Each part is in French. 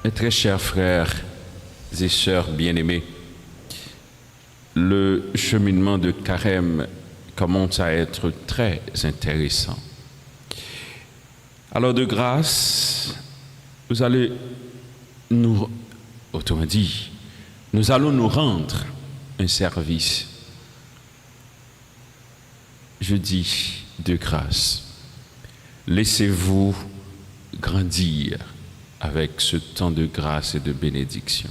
Mes très chers frères et sœurs bien-aimés, le cheminement de Carême commence à être très intéressant. Alors de grâce, nous allons nous rendre un service. Je dis de grâce, laissez-vous grandir avec ce temps de grâce et de bénédiction.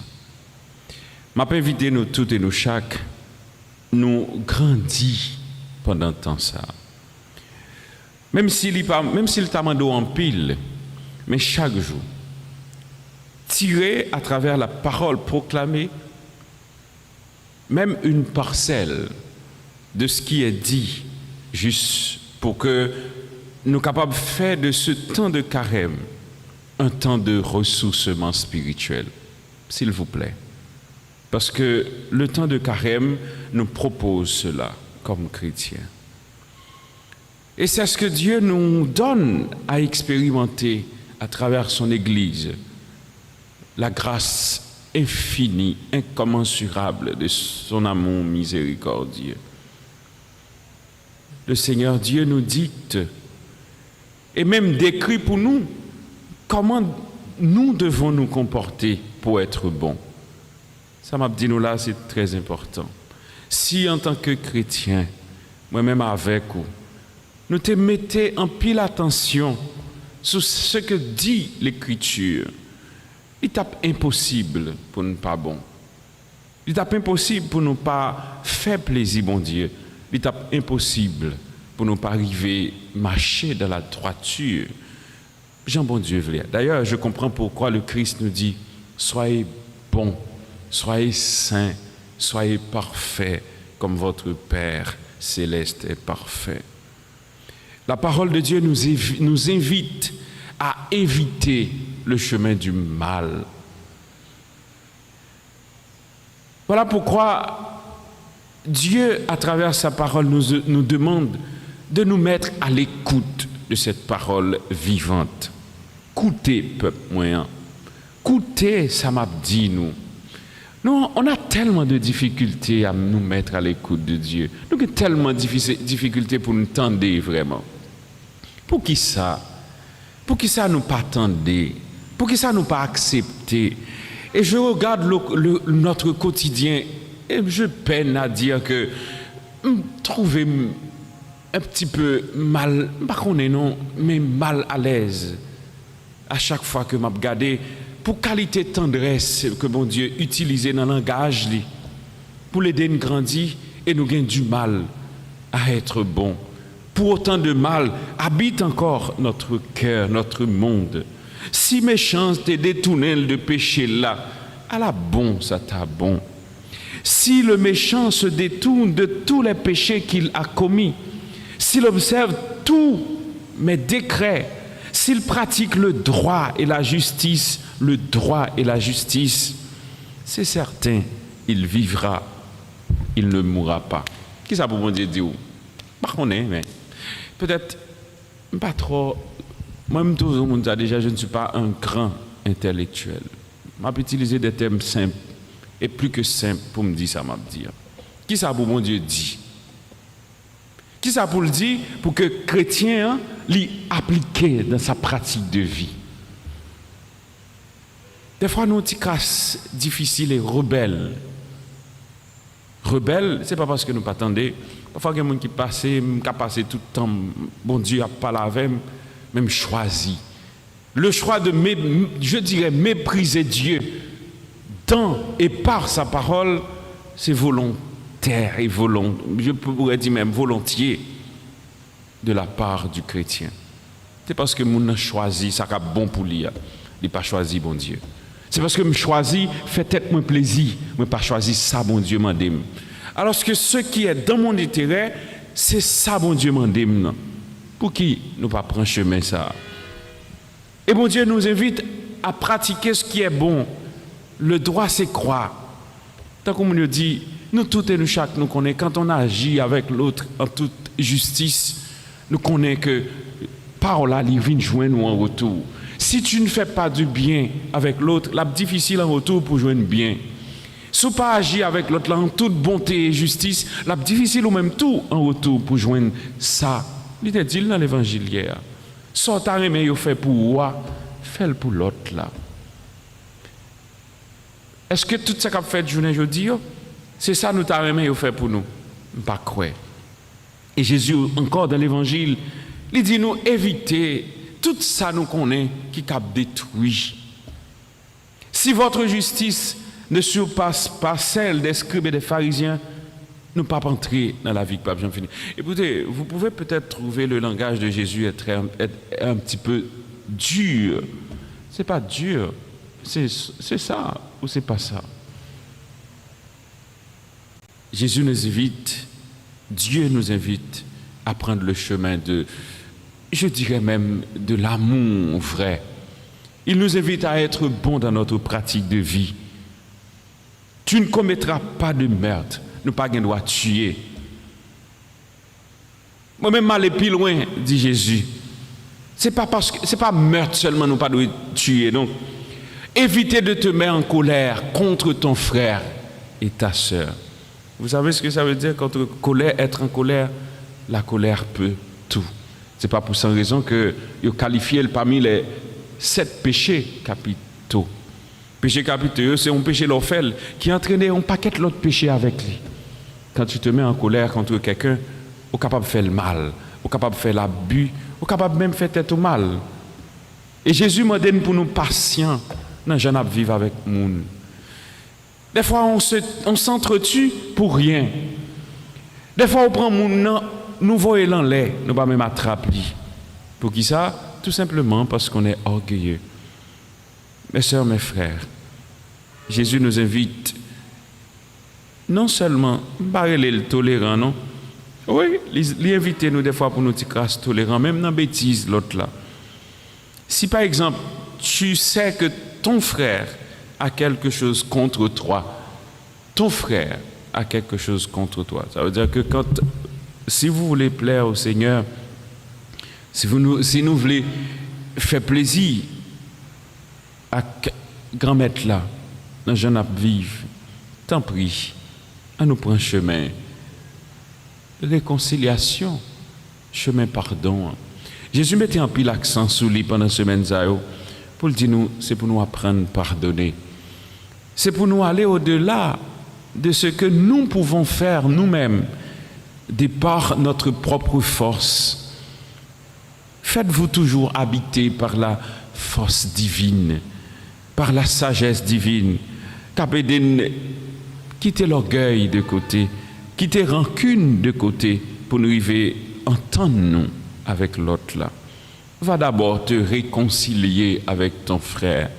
Je m'invite nous toutes et nous chaque, nous grandir pendant temps ça. Même s'il t'a mandé en pile, mais chaque jour, tirer à travers la parole proclamée, même une parcelle de ce qui est dit, juste pour que nous soyons capables de faire de ce temps de carême un temps de ressourcement spirituel, s'il vous plaît. Parce que le temps de carême nous propose cela comme chrétiens. Et c'est ce que Dieu nous donne à expérimenter à travers son Église. La grâce infinie, incommensurable de son amour miséricordieux. Le Seigneur Dieu nous dicte et même décrit pour nous comment nous devons nous comporter pour être bons. Ça m'a dit nous là, c'est très important. Si en tant que chrétien, moi-même avec vous, nous te mettez en pile attention sur ce que dit l'Écriture, il est impossible pour nous pas bon. Il est impossible pour nous pas faire plaisir, bon Dieu. Il est impossible pour nous pas arriver marcher dans la droiture. Jean bon Dieu voulait. D'ailleurs, je comprends pourquoi le Christ nous dit soyez bons, soyez saints, soyez parfaits comme votre Père céleste est parfait. La parole de Dieu nous invite à éviter le chemin du mal. Voilà pourquoi Dieu, à travers sa parole, nous demande de nous mettre à l'écoute de cette parole vivante. Écoutez, peuple moyen. Écoutez, ça m'a dit nous. Nous, on a tellement de difficultés à nous mettre à l'écoute de Dieu. Nous avons tellement de difficultés pour nous tendre vraiment. Pour qui ça? Pour qui ça nous pas tendre? Pour qui ça nous pas accepter? Et je regarde notre quotidien et je peine à dire que trouver un petit peu mal, pas qu'on est non, mais mal à l'aise à chaque fois que m'a regardé pour qualité de tendresse que mon Dieu utilisait dans le langage pour l'aider à grandir et nous gagnons du mal à être bon. Pour autant de mal habite encore notre cœur, notre monde. Si méchant t'es détourné de péché là, à la bon ça t'a bon. Si le méchant se détourne de tous les péchés qu'il a commis, s'il observe tous mes décrets, s'il pratique le droit et la justice, c'est certain, il vivra, il ne mourra pas. Qui ça pour mon Dieu dire? Pas qu'on est, mais peut-être pas trop. Moi-même, tout le monde a déjà, je ne suis pas un grand intellectuel. Je vais utiliser des termes simples et plus que simples pour me dire ça, m'a dire. Qui ça pour mon Dieu dit? Qui ça pour le dire pour que chrétien l'applique dans sa pratique de vie? Des fois, nous, petits casses difficiles et rebelles. Rebelles, ce n'est pas parce que nous pas attendons. Parfois, il y a des gens qui passent tout le temps, bon Dieu a pas la même choisi. Le choix de, je dirais, mépriser Dieu dans et par sa parole, c'est volontaire et je pourrais dire même volontiers de la part du chrétien. C'est parce que nous avons choisi, ça sera bon pour lui, il n'a pas choisi bon Dieu. C'est parce que je choisis, fait peut-être mon plaisir, je n'ai pas choisi ça, bon Dieu m'a dit. Alors que ce qui est dans mon intérêt, c'est ça, bon Dieu m'a dit. Pour qui nous pas prendre chemin ça? Et bon Dieu nous invite à pratiquer ce qui est bon. Le droit, c'est croire. Tant qu'on nous dit, nous tous et nous chaque, nous connaissons, quand on agit avec l'autre en toute justice, nous connaissons que parole à vient joindre nous en retour. Si tu ne fais pas du bien avec l'autre, la difficile en retour pour joindre bien. Si pas agir avec l'autre en toute bonté et justice, la difficile ou même tout en retour pour joindre ça. Il était dit dans l'évangile hier. Sort ta remède fait pour moi, fais-le pour l'autre là. Est-ce que tout ça qu'a fait journée aujourd'hui, c'est ça nous ta remède fait pour nous? Pas croire. Et Jésus encore dans l'évangile, il dit nous éviter tout ça nous connaît qui cap détruit. Si votre justice ne surpasse pas celle des scribes et des pharisiens, nous ne pouvons pas entrer dans la vie que Pape Jean finit. Écoutez, vous pouvez peut-être trouver le langage de Jésus être un petit peu dur. C'est pas dur, c'est ça ou c'est pas ça. Jésus nous invite, Dieu nous invite à prendre le chemin de, je dirais même, de l'amour vrai. Il nous invite à être bons dans notre pratique de vie. Tu ne commettras pas de meurtre, nous pas de droit tuer. Moi-même, aller plus loin, dit Jésus. C'est pas meurtre seulement, nous pas de tuer. Donc, évitez de te mettre en colère contre ton frère et ta sœur. Vous savez ce que ça veut dire contre colère, être en colère? La colère peut tout. C'est pas pour cette raison que vous qualifiez parmi les 7 péchés capitaux. Péché capitaux, c'est un péché l'orphèle qui entraînait un paquet d'autres péchés avec lui. Quand tu te mets en colère contre quelqu'un, tu es capable de faire le mal, tu es capable de faire l'abus, tu es capable même de faire tête au mal. Et Jésus m'a donné pour nous patients, non, j'en ai vivre avec moun. Des fois, on s'entretue pour rien. Des fois, on prend moun, nous voyons l'air, nous ne pas même attraper. Pour qui ça? Tout simplement parce qu'on est orgueilleux. Mes sœurs, mes frères, Jésus nous invite non seulement à le tolérant, non? Oui, il invite nous des fois pour nous dire grâce tolérant, même dans bêtise l'autre là. Si par exemple, tu sais que ton frère a quelque chose contre toi, ton frère a quelque chose contre toi, ça veut dire que si vous voulez plaire au Seigneur, si nous voulons faire plaisir à grand-maître là, dans le jeune vivre, tant pis, à nous prendre chemin. Réconciliation, chemin pardon. Jésus mettait en pile l'accent sur lui pendant la semaine pour le dire nous, c'est pour nous apprendre à pardonner. C'est pour nous aller au-delà de ce que nous pouvons faire nous-mêmes, de par notre propre force. Faites-vous toujours habiter par la force divine, par la sagesse divine. Quittez l'orgueil de côté, quittez rancune de côté pour nous arriver à entendre-nous avec l'autre là. Va d'abord te réconcilier avec ton frère.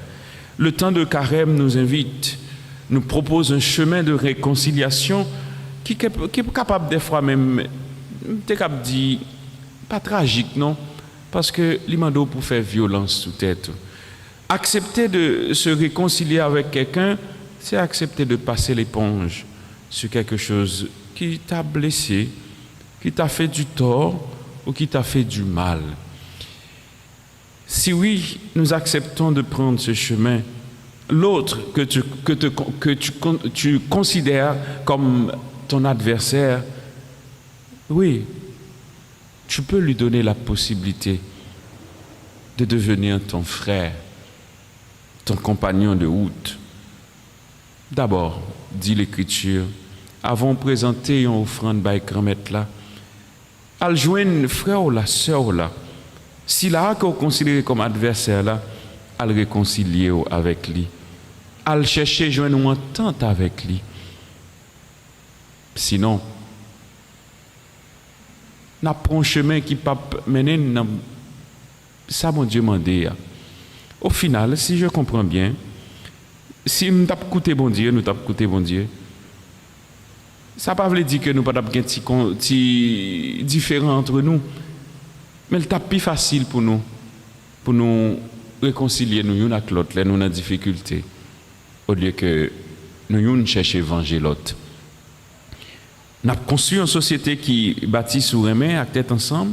Le temps de carême nous invite, nous propose un chemin de réconciliation qui est capable des fois même, t'es capable de dire, pas tragique non, parce que l'imando pour faire violence sous tête. Accepter de se réconcilier avec quelqu'un, c'est accepter de passer l'éponge sur quelque chose qui t'a blessé, qui t'a fait du tort ou qui t'a fait du mal. Si oui, nous acceptons de prendre ce chemin, l'autre que tu considères comme ton adversaire, oui, tu peux lui donner la possibilité de devenir ton frère, ton compagnon de route. D'abord, dit l'Écriture, avant de présenter une offrande par grand-maître là, à joindre frère ou la sœur là, si là qu'on considère comme adversaire là, à le réconcilier avec lui, à le chercher joindre une entente avec lui. Sinon, n'a pas un chemin qui peut mener ça mon Dieu m'a dit. Au final, si je comprends bien, si nous t'avons écouté bon Dieu, nous t'avons écouté bon Dieu. Ça ne veut pas dire que nous n'avons pas de petit différent entre nous. Mais c'est plus facile pour nous réconcilier nous avec l'autre, nous dans difficulté, au lieu que nous cherchions à venger l'autre. Nous avons construit une société qui bâtit sur les mains, à tête ensemble,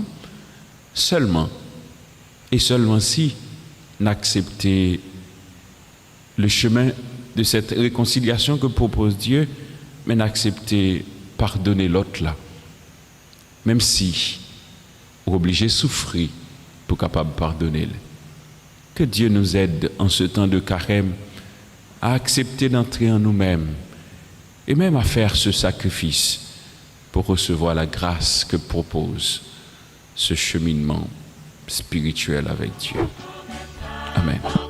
seulement, et seulement si n'accepter le chemin de cette réconciliation que propose Dieu, mais n'accepter pardonner l'autre là. Même si on est obligé de souffrir pour capable pardonner. Que Dieu nous aide en ce temps de carême à accepter d'entrer en nous-mêmes et même à faire ce sacrifice pour recevoir la grâce que propose ce cheminement spirituel avec Dieu. Amen.